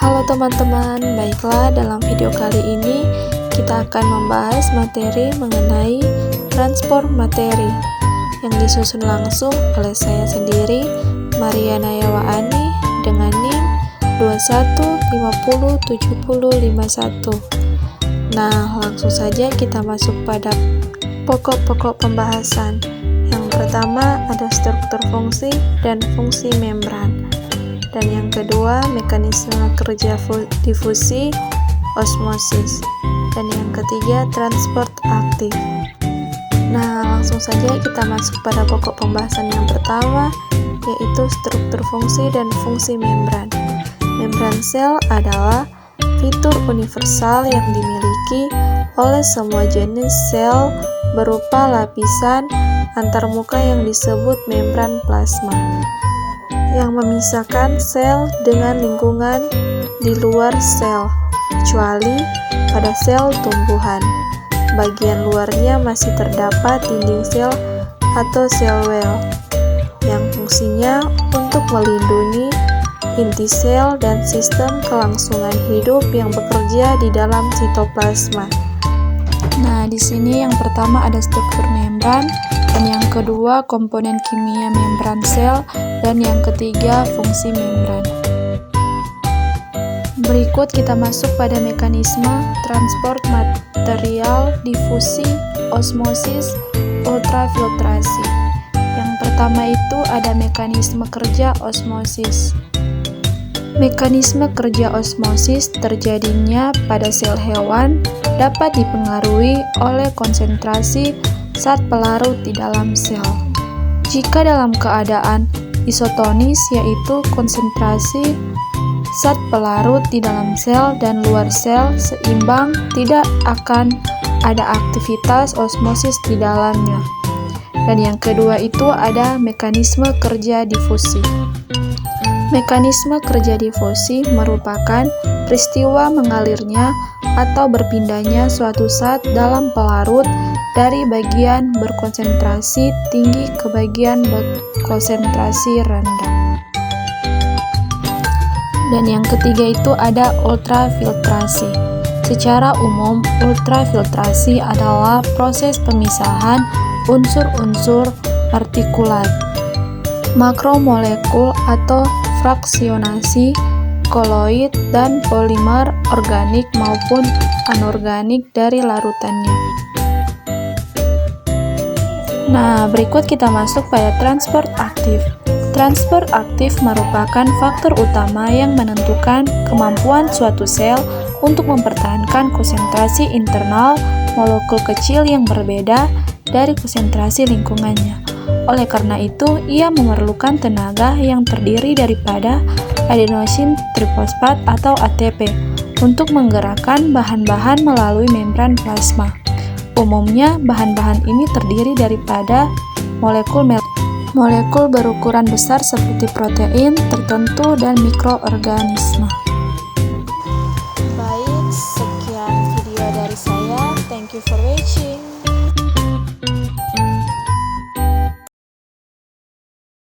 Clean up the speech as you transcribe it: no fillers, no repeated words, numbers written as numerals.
Halo teman-teman, baiklah dalam video kali ini kita akan membahas materi mengenai transport materi yang disusun langsung oleh saya sendiri, Mariana Yawaani, dengan NIM 21507051. Nah, langsung saja kita masuk pada pokok-pokok pembahasan. Yang pertama ada struktur fungsi dan fungsi membran. Dan yang kedua, mekanisme kerja difusi, osmosis. Dan yang ketiga, transport aktif. Nah, langsung saja kita masuk pada pokok pembahasan yang pertama, yaitu struktur fungsi dan fungsi membran. Membran sel adalah fitur universal yang dimiliki oleh semua jenis sel berupa lapisan antarmuka yang disebut membran plasma, yang memisahkan sel dengan lingkungan di luar sel, kecuali pada sel tumbuhan. Bagian luarnya masih terdapat dinding sel atau sel well, yang fungsinya untuk melindungi inti sel dan sistem kelangsungan hidup yang bekerja di dalam sitoplasma. Nah, di sini yang pertama ada struktur membran, dan yang kedua komponen kimia membran sel, dan yang ketiga fungsi membran. Berikut kita masuk pada mekanisme transport material, difusi, osmosis, ultrafiltrasi. Yang pertama itu ada mekanisme kerja osmosis. Mekanisme kerja osmosis terjadinya pada sel hewan dapat dipengaruhi oleh konsentrasi zat pelarut di dalam sel. Jika dalam keadaan isotonis, yaitu konsentrasi zat pelarut di dalam sel dan luar sel seimbang, tidak akan ada aktivitas osmosis di dalamnya. Dan yang kedua itu ada mekanisme kerja difusi. Mekanisme kerja difusi merupakan peristiwa mengalirnya atau berpindahnya suatu zat dalam pelarut dari bagian berkonsentrasi tinggi ke bagian berkonsentrasi rendah. Dan yang ketiga itu ada ultrafiltrasi. Secara umum, ultrafiltrasi adalah proses pemisahan unsur-unsur partikulat, makromolekul atau fraksionasi koloid dan polimer organik maupun anorganik dari larutannya. Nah, berikut kita masuk pada transport aktif. Transport aktif merupakan faktor utama yang menentukan kemampuan suatu sel untuk mempertahankan konsentrasi internal molekul kecil yang berbeda dari konsentrasi lingkungannya. Oleh karena itu, ia memerlukan tenaga yang terdiri daripada adenosin trifosfat atau ATP untuk menggerakkan bahan-bahan melalui membran plasma. Umumnya, bahan-bahan ini terdiri daripada molekul berukuran besar seperti protein tertentu dan mikroorganisme. Baik, sekian video dari saya. Thank you for watching.